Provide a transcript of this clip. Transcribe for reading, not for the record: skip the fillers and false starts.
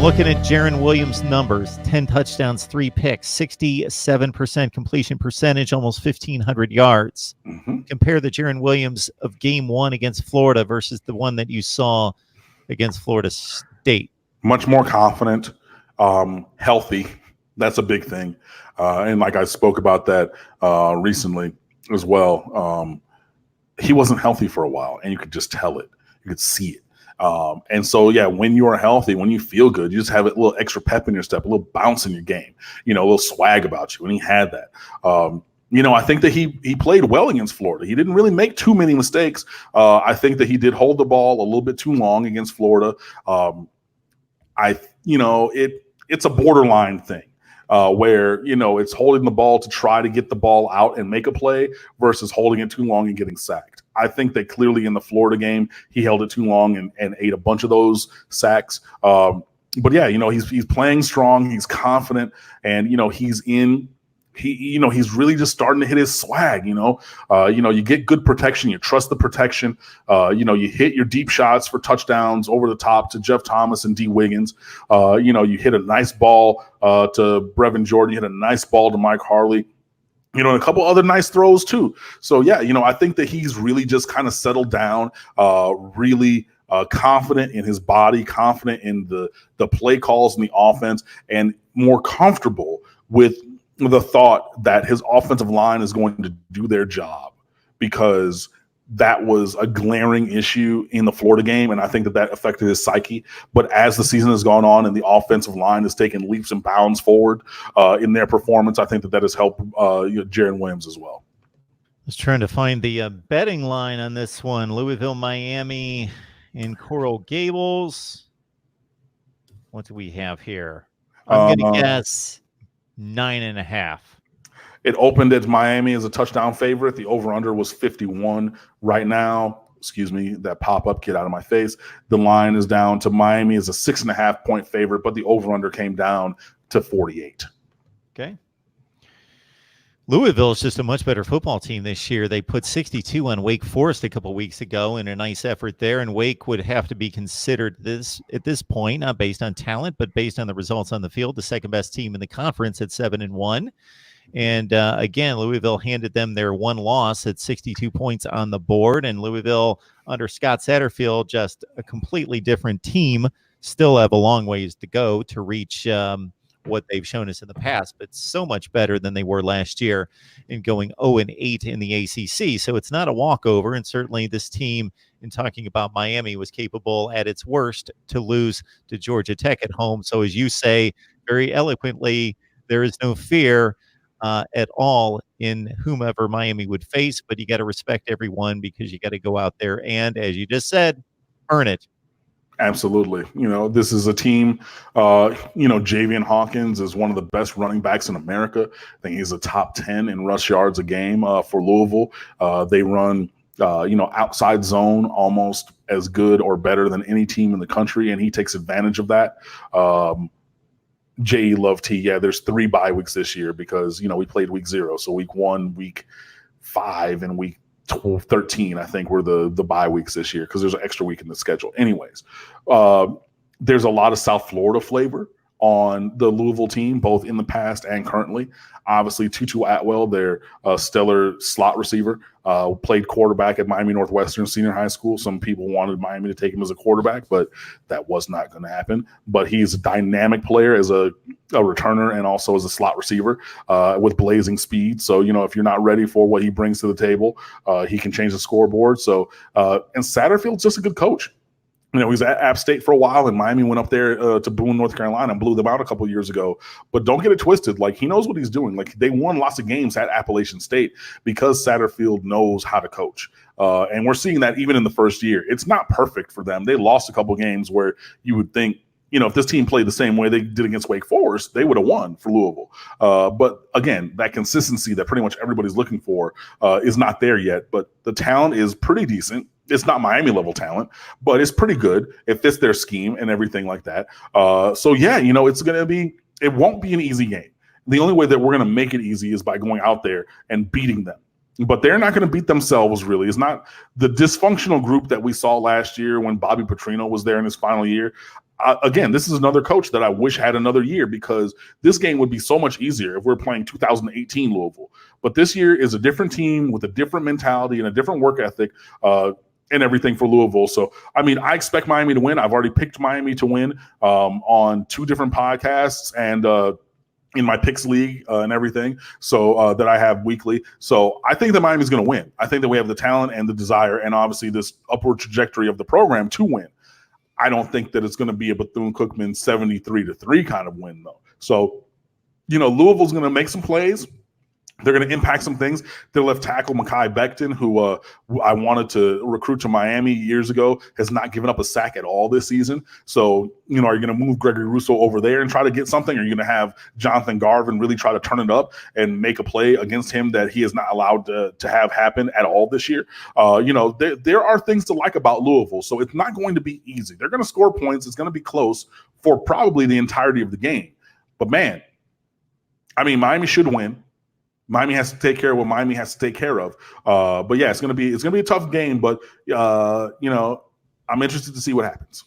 Looking at Jarren Williams' numbers, 10 touchdowns, 3 picks, 67% completion percentage, almost 1,500 yards. Compare the Jarren Williams of game one against Florida versus the one that you saw against Florida State. Much more confident, healthy. That's a big thing. And like I spoke about that recently as well. He wasn't healthy for a while, and you could just tell it. You could see it. And so, yeah, when you are healthy, when you feel good, you just have a little extra pep in your step, a little bounce in your game, a little swag about you. And he had that. I think that he played well against Florida. He didn't really make too many mistakes. I think that he did hold the ball a little bit too long against Florida. It's a borderline thing. Where, it's holding the ball to try to get the ball out and make a play versus holding it too long and getting sacked. I think that clearly in the Florida game, he held it too long and ate a bunch of those sacks. But yeah, he's playing strong. He's confident, and, he's really just starting to hit his swag. You get good protection. You trust the protection. You hit your deep shots for touchdowns over the top to Jeff Thomas and D Wiggins. You hit a nice ball to Brevin Jordan. You hit a nice ball to Mike Harley. And a couple other nice throws too. So yeah, I think that he's really just kind of settled down, really confident in his body, confident in the play calls and the offense, and more comfortable with the thought that his offensive line is going to do their job, because that was a glaring issue in the Florida game, and I think that affected his psyche. But as the season has gone on and the offensive line has taken leaps and bounds forward in their performance, I think that has helped Jarren Williams as well. I was trying to find the betting line on this one. Louisville, Miami, in Coral Gables. What do we have here? I'm going to guess 9.5. It opened at Miami as a touchdown favorite. The over-under was 51. Right now, that pop-up, get out of my face. The line is down to Miami as a 6.5-point favorite, but the over-under came down to 48. Okay. Louisville is just a much better football team this year. They put 62 on Wake Forest a couple weeks ago in a nice effort there, and Wake would have to be considered at this point, not based on talent, but based on the results on the field, the second-best team in the conference at 7-1. And again, Louisville handed them their one loss at 62 points on the board. And Louisville, under Scott Satterfield, just a completely different team, still have a long ways to go to reach what they've shown us in the past, but so much better than they were last year in going 0-8 in the ACC. So it's not a walkover. And certainly this team, in talking about Miami, was capable at its worst to lose to Georgia Tech at home. So as you say very eloquently, there is no fear at all in whomever Miami would face, but you got to respect everyone, because you got to go out there and, as you just said, earn it. Absolutely. This is a team, Javian Hawkins is one of the best running backs in America. I think he's a top 10 in rush yards a game for Louisville. They run, outside zone almost as good or better than any team in the country, and he takes advantage of that. J.E. Love T. Yeah, there's 3 bye weeks this year because, we played week 0. So week 1, week 5, and week 13, I think, were the bye weeks this year because there's an extra week in the schedule. Anyways, there's a lot of South Florida flavor on the Louisville team, both in the past and currently. Obviously, Tutu Atwell, their stellar slot receiver, played quarterback at Miami Northwestern Senior High School. Some people wanted Miami to take him as a quarterback, but that was not going to happen. But he's a dynamic player as a returner and also as a slot receiver with blazing speed. So, if you're not ready for what he brings to the table, he can change the scoreboard. So, and Satterfield's just a good coach. He was at App State for a while, and Miami went up there to Boone, North Carolina, and blew them out a couple of years ago. But don't get it twisted. He knows what he's doing. They won lots of games at Appalachian State because Satterfield knows how to coach. And we're seeing that even in the first year. It's not perfect for them. They lost a couple of games where you would think, if this team played the same way they did against Wake Forest, they would have won for Louisville. But again, that consistency that pretty much everybody's looking for is not there yet. But the talent is pretty decent. It's not Miami level talent, but it's pretty good. It fits their scheme and everything like that. So yeah, it won't be an easy game. The only way that we're going to make it easy is by going out there and beating them. But they're not going to beat themselves, really. It's not the dysfunctional group that we saw last year when Bobby Petrino was there in his final year. again, this is another coach that I wish had another year, because this game would be so much easier if we're playing 2018 Louisville. But this year is a different team with a different mentality and a different work ethic and everything for Louisville. So, I mean, I expect Miami to win. I've already picked Miami to win on 2 different podcasts and in my picks league and everything, so that I have weekly. So I think that Miami's going to win. I think that we have the talent and the desire and obviously this upward trajectory of the program to win. I don't think that it's going to be a Bethune-Cookman 73-3 kind of win, though. So, Louisville's going to make some plays. They're going to impact some things. Their left tackle, Mekhi Becton, who I wanted to recruit to Miami years ago, has not given up a sack at all this season. So, are you going to move Gregory Rousseau over there and try to get something? Or are you going to have Jonathan Garvin really try to turn it up and make a play against him that he is not allowed to have happen at all this year? There are things to like about Louisville. So it's not going to be easy. They're going to score points. It's going to be close for probably the entirety of the game. But, man, I mean, Miami should win. Miami has to take care of what Miami has to take care of. But yeah, it's gonna be a tough game. But I'm interested to see what happens.